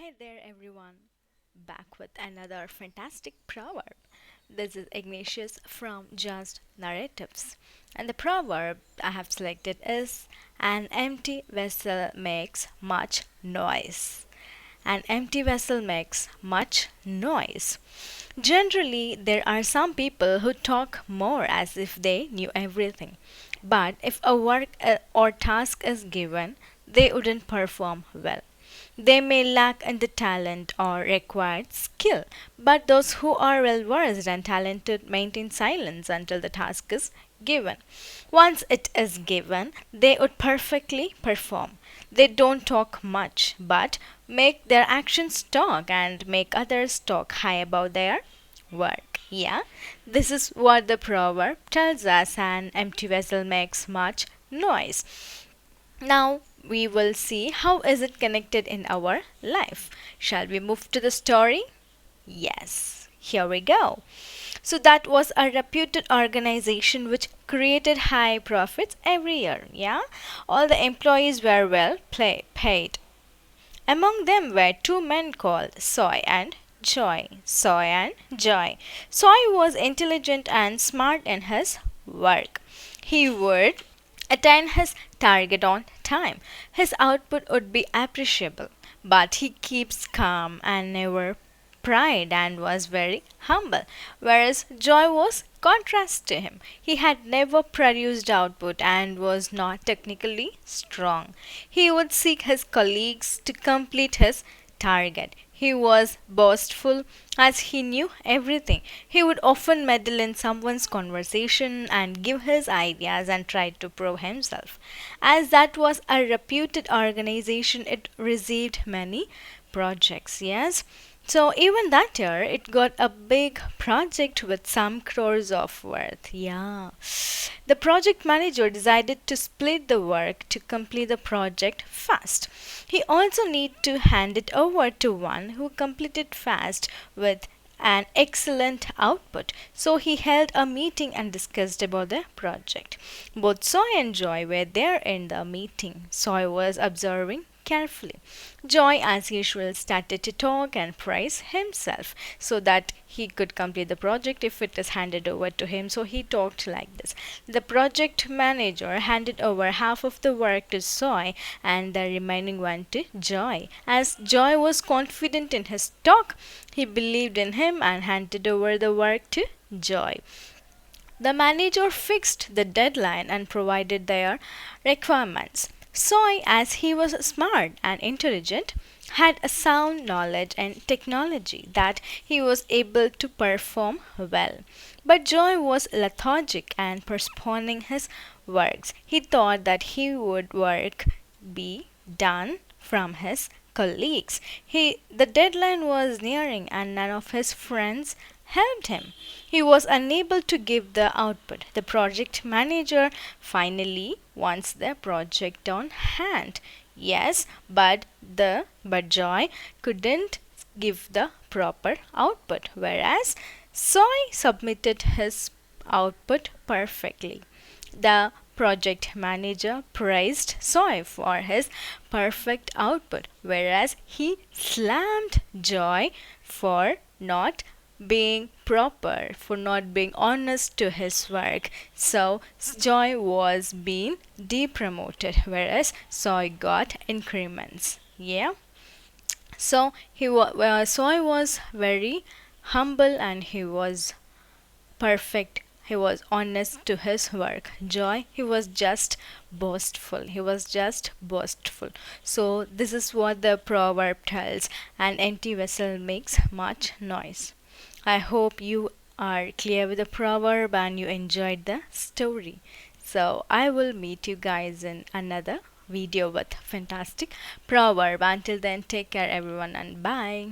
Hey there, everyone. Back with another fantastic proverb. This is Ignatius from Just Narratives. And the proverb I have selected is: An empty vessel makes much noise. An empty vessel makes much noise. Generally, there are some people who talk more as if they knew everything. But if a work or task is given, they wouldn't perform well. They may lack in the talent or required skill, but those who are well versed and talented maintain silence until the task is given. Once it is given, they would perfectly perform. They don't talk much, but make their actions talk and make others talk high about their work. Yeah, this is what the proverb tells us: an empty vessel makes much noise. Now we will see how is it connected in our life. Shall we move to the story? Yes, here we go. So that was a reputed organization which created high profits every year. Yeah, all the employees were paid. Among them were two men called Soy and Joy. Soy and Joy. Soy was intelligent and smart in his work. He would attain his target on time. His output would be appreciable, but he keeps calm and never pride and was very humble, whereas Joy was contrast to him. He had never produced output and was not technically strong. He would seek his colleagues to complete his target. He was boastful as he knew everything. He would often meddle in someone's conversation and give his ideas and try to prove himself. As that was a reputed organization, it received many projects. Yes. So even that year, it got a big project with some crores of worth. Yeah. The project manager decided to split the work to complete the project fast. He also need to hand it over to one who completed fast with an excellent output. So he held a meeting and discussed about the project. Both Soy and Joy were there in the meeting. Soy was observing carefully. Joy, as usual, started to talk and praise himself so that he could complete the project if it is handed over to him. So he talked like this. The project manager handed over half of the work to Soy and the remaining one to Joy. As Joy was confident in his talk, he believed in him and handed over the work to Joy. The manager fixed the deadline and provided their requirements. Soy, as he was smart and intelligent, had a sound knowledge and technology that he was able to perform well. But Joy was lethargic and postponing his works. He thought that he would work be done from his colleagues. The deadline was nearing and none of his friends helped him. He was unable to give the output. The project manager finally wants the project on hand. Yes, but Joy couldn't give the proper output, whereas Soy submitted his output perfectly. The project manager praised Soy for his perfect output, whereas he slammed Joy for not being proper, for not being honest to his work. So Joy was being depromoted, whereas Soy got increments. Yeah. So Soy was very humble and he was perfect. He was honest to his work. Joy, he was just boastful. He was just boastful. So this is what the proverb tells: an empty vessel makes much noise. I hope you are clear with the proverb and you enjoyed the story. So I will meet you guys in another video with fantastic proverb. Until then, take care everyone and bye.